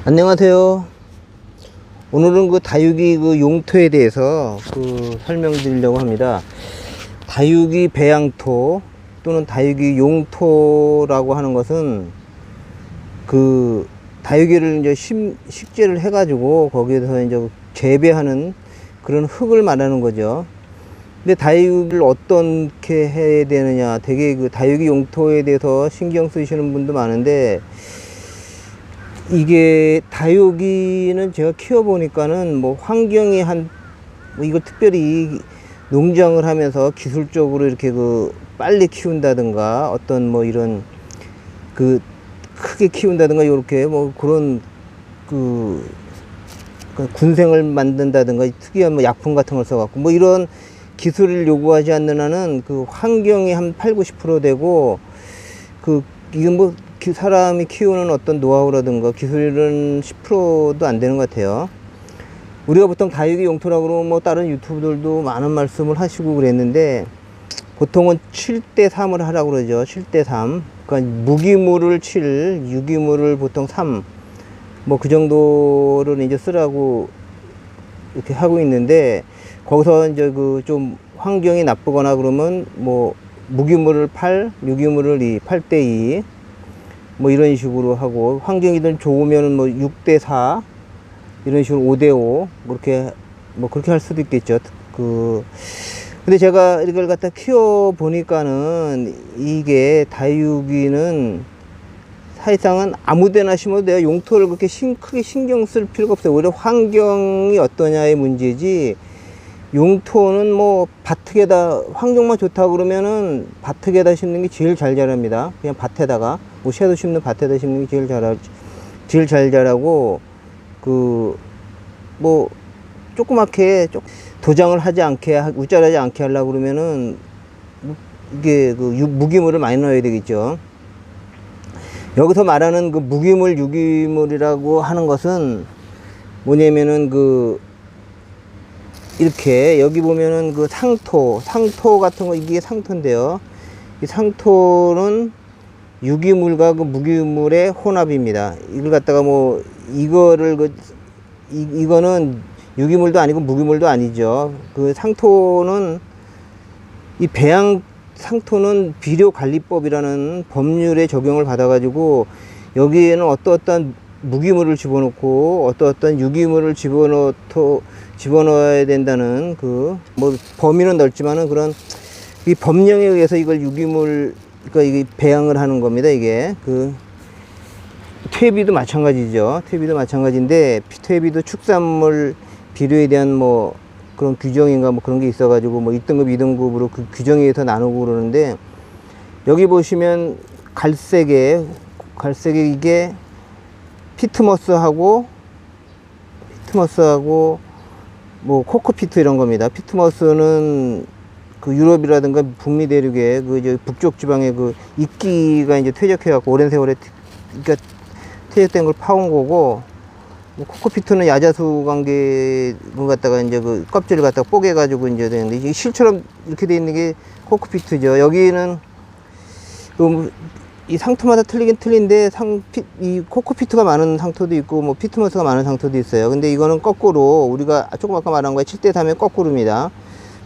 안녕하세요. 오늘은 그 다육이 그 용토에 대해서 설명드리려고 합니다. 다육이 배양토 또는 다육이 용토라고 하는 것은 그 다육이를 이제 식재를 해가지고 거기에서 이제 재배하는 그런 흙을 말하는 거죠. 근데 다육이를 어떻게 해야 되느냐, 되게 그 다육이 용토에 대해서 신경 쓰시는 분도 많은데, 이게 다육이는 제가 키워보니까는 뭐 환경이 뭐 이거 특별히 농장을 하면서 기술적으로 이렇게 빨리 키운다든가 어떤 뭐 이런 크게 키운다든가 이렇게 뭐 그런 군생을 만든다든가 특이한 뭐 약품 같은 걸 써갖고 뭐 이런 기술을 요구하지 않는 한은 환경이 한 80~90% 되고 이게 뭐 사람이 키우는 어떤 노하우라든가 기술은 10%도 안 되는 것 같아요. 우리가 보통 다육이 용토라고 그러면 뭐 다른 유튜브들도 많은 말씀을 하시고 그랬는데, 보통은 7:3을 하라고 그러죠. 7:3. 그러니까 무기물을 7, 유기물을 보통 3. 뭐 그 정도를 이제 쓰라고 이렇게 하고 있는데, 거기서 이제 좀 환경이 나쁘거나 그러면 뭐 무기물을 8, 유기물을 2, 8:2. 뭐 이런 식으로 하고, 환경이든 좋으면 뭐 6:4 이런 식으로 5:5 그렇게 할 수도 있겠죠. 근데 제가 이걸 갖다 키워 보니까는 이게 다육이는 사실상은 아무데나 심어도 돼요. 용토를 그렇게 크게 신경 쓸 필요가 없어요. 오히려 환경이 어떠냐의 문제지, 용토는 뭐 환경만 좋다 그러면은 밭에다 심는 게 제일 잘 자랍니다. 그냥 밭에다가 뭐 섀도 심는 밭에다 심는 게 제일 잘 자라고, 뭐 조그맣게 도장을 하지 않게, 우짜하지 않게 하려고 그러면은 이게 무기물을 많이 넣어야 되겠죠. 여기서 말하는 무기물, 유기물이라고 하는 것은 뭐냐면은 이렇게 여기 보면은 상토 같은 거, 이게 상토인데요. 이 상토는 유기물과 무기물의 혼합입니다. 이걸 갖다가 뭐 이거를 이거는 유기물도 아니고 무기물도 아니죠. 상토는 상토는 비료관리법이라는 법률에 적용을 받아가지고, 여기에는 어떠한 무기물을 집어넣고 어떤 유기물을 집어넣어야 된다는 뭐 범위는 넓지만은 그런 이 법령에 의해서 이걸 유기물, 그러니까 이게 배양을 하는 겁니다. 이게 퇴비도 마찬가지죠. 퇴비도 마찬가지인데, 퇴비도 축산물 비료에 대한 뭐 그런 규정인가 뭐 그런 게 있어가지고 뭐 1등급, 2등급으로 규정에 의해서 나누고 그러는데, 여기 보시면 갈색에 이게 피트머스하고 뭐 코코피트 이런 겁니다. 피트머스는 유럽이라든가 북미 대륙에 북쪽 지방에 이끼가 이제 퇴적해갖고 오랜 세월에 그러니까 퇴적된 걸 파온 거고, 뭐 코코피트는 야자수 관계 갖다가 이제 껍질을 갖다가 뽀개가지고 이제 되는데, 이게 실처럼 이렇게 돼 있는 게 코코피트죠. 여기는 이 상토마다 틀리긴 틀린데, 이 코코피트가 많은 상토도 있고 뭐 피트머스가 많은 상토도 있어요. 근데 이거는 거꾸로, 우리가 조금 아까 말한 거에 7:3의 거꾸로입니다.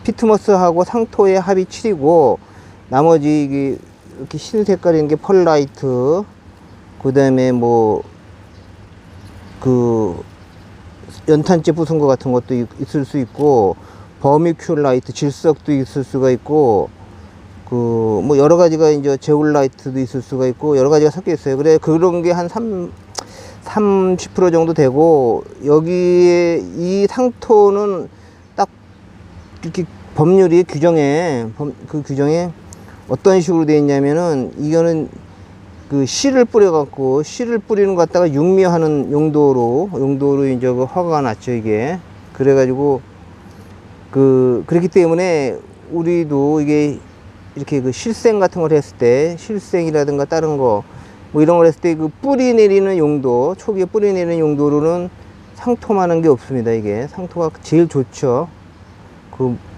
피트머스하고 상토의 합이 7이고, 나머지 이렇게 흰 색깔인 게 펄라이트, 그 다음에 뭐 연탄재 부순 거 같은 것도 있을 수 있고, 버미큘라이트, 질석도 있을 수가 있고, 뭐 여러 가지가 이제 제올라이트도 있을 수가 있고, 여러 가지가 섞여 있어요. 그래, 그런 게 한 30% 정도 되고, 여기에 이 상토는 딱 이렇게 법률이 규정에 어떤 식으로 되어 있냐면은, 이거는 씨를 뿌려갖고, 씨를 뿌리는 것 갖다가 육묘하는 용도로 이제 허가가 났죠, 이게. 그래가지고, 그렇기 때문에 우리도 이게 이렇게 실생 같은 걸 했을 때, 실생이라든가 다른 거, 뭐 이런 걸 했을 때 뿌리 내리는 용도, 초기에 뿌리 내리는 용도로는 상토만한 게 없습니다, 이게. 상토가 제일 좋죠.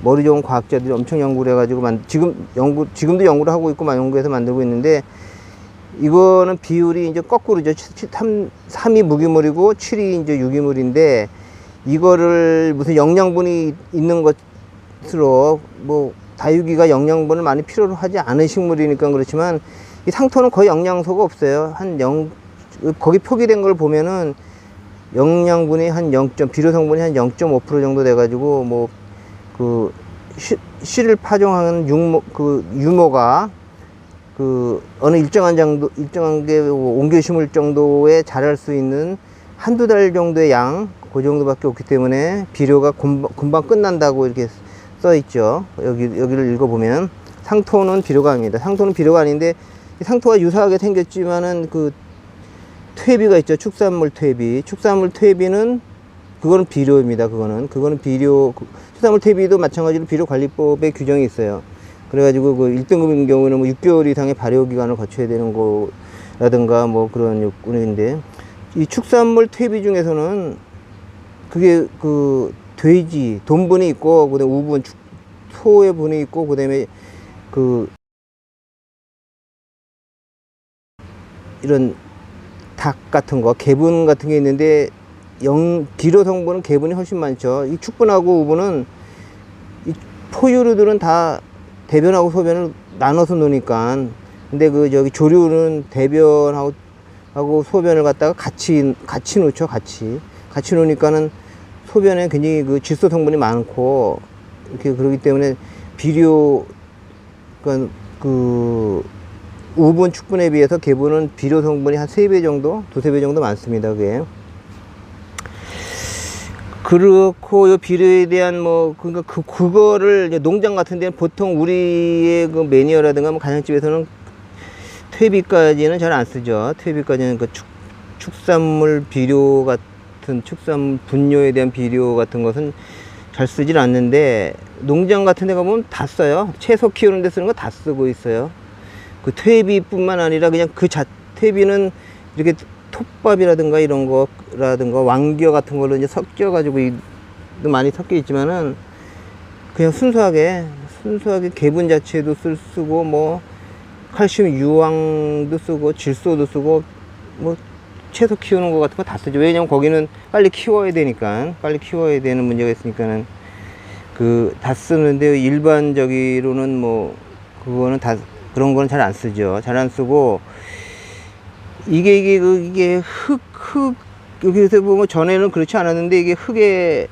머리 좋은 과학자들이 엄청 연구를 해가지고 지금도 연구를 하고 있고 연구해서 만들고 있는데, 이거는 비율이 이제 거꾸로죠. 3이 무기물이고 7이 이제 유기물인데, 이거를 무슨 영양분이 있는 것으로, 뭐 다육이가 영양분을 많이 필요로 하지 않은 식물이니까 그렇지만, 이 상토는 거의 영양소가 없어요. 거기 표기된 걸 보면은 영양분이 한 0. 비료 성분이 한 0.5% 정도 돼가지고, 뭐 그 씨를 파종하는 유모가 어느 일정한 게 옮겨 심을 정도에 자랄 수 있는 한두 달 정도의 양, 그 정도밖에 없기 때문에 비료가 금방 끝난다고 이렇게 써 있죠. 여기를 읽어보면, 상토는 비료가 아닙니다. 상토는 비료가 아닌데, 상토가 유사하게 생겼지만은 그 퇴비가 있죠. 축산물 퇴비. 축산물 퇴비는 그거는 비료입니다. 그거는 비료. 축산물 퇴비도 마찬가지로 비료관리법에 규정이 있어요. 그래가지고 그 1등급인 경우는 뭐 6개월 이상의 발효기간을 거쳐야 되는 거라든가 뭐 그런 요건인데, 이 축산물 퇴비 중에서는 그게 그 돼지, 돈분이 있고, 그 다음에 우분, 소의 분이 있고, 그 다음에 그 이런 닭 같은 거, 개분 같은 게 있는데, 비료 성분은 개분이 훨씬 많죠. 이 축분하고 우분은, 이 포유류들은 다 대변하고 소변을 나눠서 노니까. 근데 저기 조류는 대변하고 소변을 갖다가 같이 놓죠. 같이 놓으니까는 소변에 굉장히 그 질소 성분이 많고, 이렇게 그러기 때문에 비료, 그러니까 그 우분 축분에 비해서 개분은 비료 성분이 한 3배 정도, 2~3배 정도 많습니다. 그게. 그렇고, 요 비료에 대한 그러니까 그거를 이제 농장 같은 데는 보통 우리의 그 매니어라든가 뭐 가정집에서는 퇴비까지는 잘 안 쓰죠. 퇴비까지는 그 축산물 비료 같은, 축산물 분뇨에 대한 비료 같은 것은 잘 쓰질 않는데, 농장 같은 데 가보면 다 써요. 채소 키우는 데 쓰는 거 다 쓰고 있어요. 그 퇴비뿐만 아니라 그냥 퇴비는 이렇게 톱밥이라든가 이런 거라든가 왕겨 같은 걸로 이제 섞여가지고 많이 섞여 있지만은, 그냥 순수하게 개분 자체도 쓰고, 뭐 칼슘 유황도 쓰고, 질소도 쓰고, 뭐 채소 키우는 거 같은 거 다 쓰죠. 왜냐면 거기는 빨리 키워야 되는 문제가 있으니까는 다 쓰는데, 일반적으로는 뭐 그거는 다 그런 거는 잘 안 쓰죠. 잘 안 쓰고, 이게 여기서 보면 전에는 그렇지 않았는데, 이게 흙이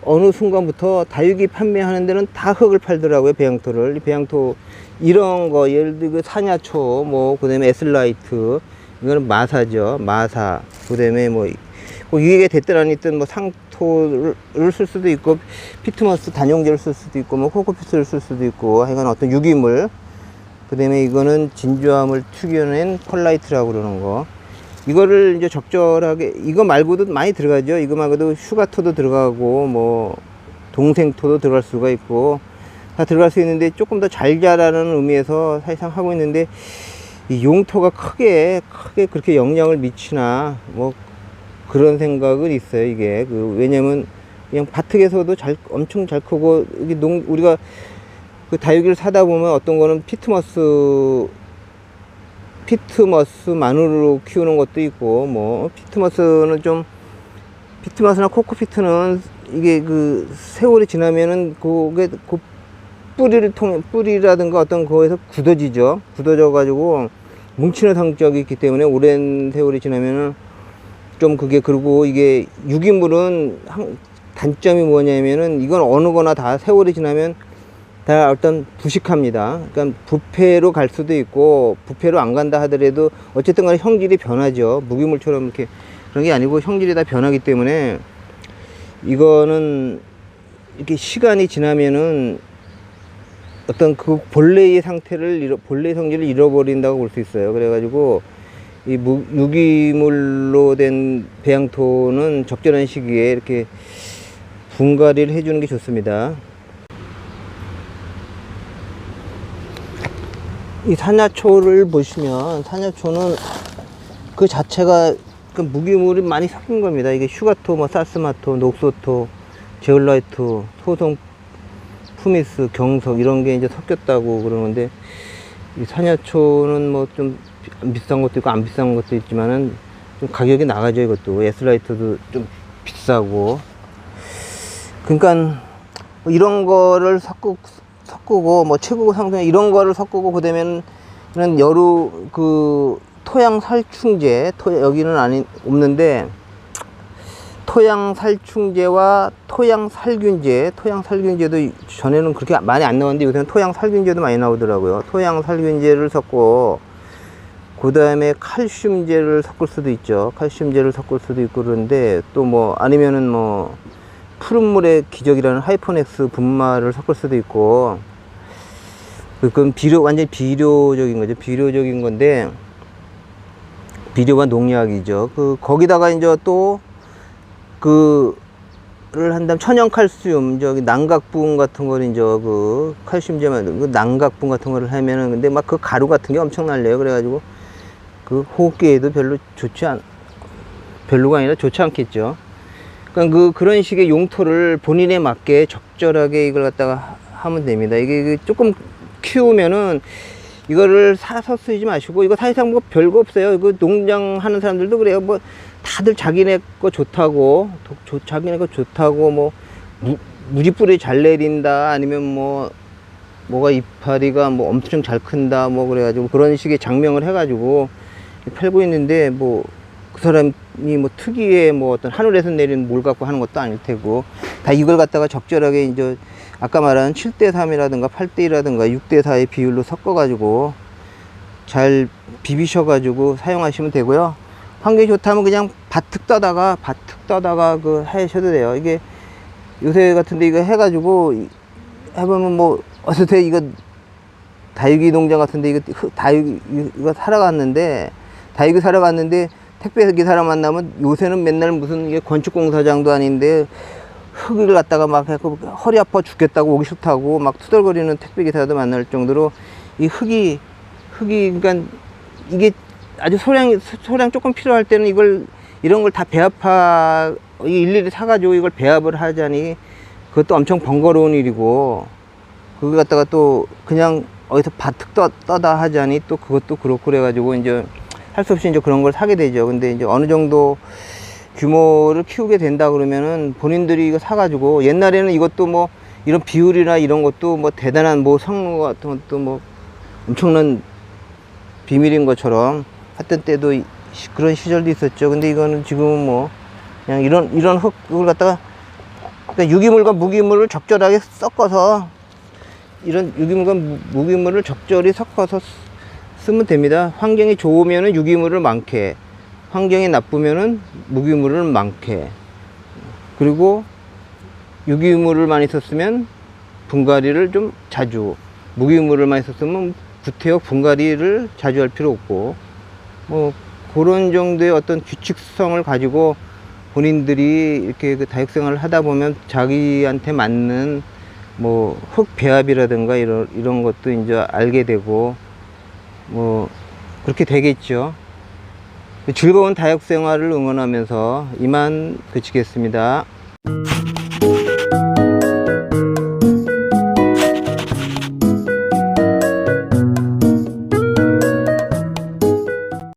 어느 순간부터 다육이 판매하는 데는 다 흙을 팔더라고요. 배양토를. 배양토 이런 거, 예를 들어 사냐초, 뭐 그다음에 에슬라이트, 이거는 마사죠. 마사. 그다음에 뭐 이게 됐든 안 됐든 뭐 상토를 쓸 수도 있고, 피트머스 단용제를 쓸 수도 있고, 뭐 코코피트를 쓸 수도 있고, 하여간 어떤 유기물. 그 다음에 이거는 진주암을 튀겨낸 펄라이트라고 그러는 거. 이거를 이제 적절하게, 이거 말고도 많이 들어가죠. 이거 말고도 휴가토도 들어가고, 뭐 동생토도 들어갈 수가 있고, 다 들어갈 수 있는데, 조금 더 잘 자라는 의미에서 사실상 하고 있는데, 이 용토가 크게 그렇게 영향을 미치나 뭐 그런 생각은 있어요. 이게 왜냐면 그냥 밭에서도 엄청 잘 크고, 이게 우리가 그 다육이를 사다 보면 어떤 거는 피트머스만으로 키우는 것도 있고, 뭐 피트머스나 코코피트는 이게 그 세월이 지나면은 그 뿌리라든가 어떤 거에서 굳어져 가지고 뭉치는 성격이 있기 때문에 오랜 세월이 지나면은 좀 그게, 그리고 이게 유기물은 단점이 뭐냐면은, 이건 어느 거나 다 세월이 지나면 다 어떤 부식합니다. 그러니까 부패로 갈 수도 있고, 부패로 안 간다 하더라도 어쨌든 간에 형질이 변하죠. 무기물처럼 이렇게 그런 게 아니고 형질이 다 변하기 때문에, 이거는 이렇게 시간이 지나면은 어떤 그 본래의 성질을 잃어버린다고 볼 수 있어요. 그래가지고 이 유기물로 된 배양토는 적절한 시기에 이렇게 분갈이를 해주는 게 좋습니다. 이 사냐초를 보시면, 사냐초는 그 자체가 그 무기물이 많이 섞인 겁니다. 이게 휴가토, 뭐 사스마토, 녹소토, 제올라이트, 소송, 푸미스, 경석 이런 게 이제 섞였다고 그러는데, 이 산야초는 뭐 좀 비싼 것도 있고 안 비싼 것도 있지만은 좀 가격이 나가죠. 이것도 에스라이트도 좀 비싸고. 그러니까 이런 거를 섞고 뭐 최고 상승 이런 거를 섞고 그다음에는 여루 그 토양 살충제 여기는 없는데 토양 살충제와 토양 살균제도 전에는 그렇게 많이 안 나왔는데 요새는 토양 살균제도 많이 나오더라고요. 토양 살균제를 섞고 그 다음에 칼슘제를 섞을 수도 있죠. 칼슘제를 섞을 수도 있고 그런데 또 뭐 아니면은 뭐 푸른물의 기적이라는 하이퍼넥스 분말을 섞을 수도 있고 그건 완전히 비료적인 거죠. 비료적인 건데 비료와 농약이죠. 거기다가 이제 또 그를 한다면 천연칼슘 난각분 같은 거를 이제 칼슘제만 난각분 같은 거를 하면은 근데 막 그 가루 같은 게 엄청 날려요. 그래가지고 호흡기에도 별로가 아니라 좋지 않겠죠. 그러니까 그런 식의 용토를 본인에 맞게 적절하게 이걸 갖다가 하면 됩니다. 이게 조금 키우면은 이거를 사서 쓰지 마시고 이거 사실상 뭐 별거 없어요. 이거 농장 하는 사람들도 그래요. 뭐 다들 자기네 거 좋다고 뭐 무지뿌리 잘 내린다 아니면 뭐가 이파리가 뭐 엄청 잘 큰다 뭐 그래가지고 그런 식의 장명을 해가지고 팔고 있는데 뭐 그 사람이 뭐 특이의 뭐 어떤 하늘에서 내리는 뭘 갖고 하는 것도 아닐 테고 다 이걸 갖다가 적절하게 이제 아까 말한 7대3이라든가 8대1이라든가 6대4의 비율로 섞어가지고 잘 비비셔가지고 사용하시면 되고요. 환경이 좋다면 그냥 바특 떠다가 하셔도 돼요. 이게 요새 같은데 이거 해가지고 해보면 뭐 어떻게 이거 다육이 농장 같은데 이거 사러 갔는데 택배 기사를 만나면 요새는 맨날 무슨 이게 건축공사장도 아닌데 흙을 갖다가 막 해서 허리 아파 죽겠다고 오기 싫다고 막 투덜거리는 택배 기사도 만날 정도로 이 흙이 그러니까 이게 아주 소량 조금 필요할 때는 이런 걸 다 일일이 사가지고 이걸 배합을 하자니 그것도 엄청 번거로운 일이고 그거 갖다가 또 그냥 어디서 바특 떠다 하자니 또 그것도 그렇고 그래가지고 이제 할 수 없이 이제 그런 걸 사게 되죠. 근데 이제 어느 정도 규모를 키우게 된다 그러면은 본인들이 이거 사가지고 옛날에는 이것도 뭐 이런 비율이나 이런 것도 뭐 대단한 뭐 성능 같은 것도 뭐 엄청난 비밀인 것처럼 했던 때도 그런 시절도 있었죠. 근데 이거는 지금은 뭐 그냥 이런 흙을 갖다가 그러니까 유기물과 무기물을 적절하게 섞어서 이런 유기물과 무기물을 적절히 섞어서 쓰면 됩니다. 환경이 좋으면은 유기물을 많게, 환경이 나쁘면은 무기물을 많게. 그리고 유기물을 많이 썼으면 분갈이를 좀 자주, 무기물을 많이 썼으면 구태여 분갈이를 자주 할 필요 없고 뭐 그런 정도의 어떤 규칙성을 가지고 본인들이 이렇게 그 다육생활을 하다 보면 자기한테 맞는 뭐 흙 배합이라든가 이런 것도 이제 알게 되고 뭐 그렇게 되겠죠. 즐거운 다육생활을 응원하면서 이만 그치겠습니다.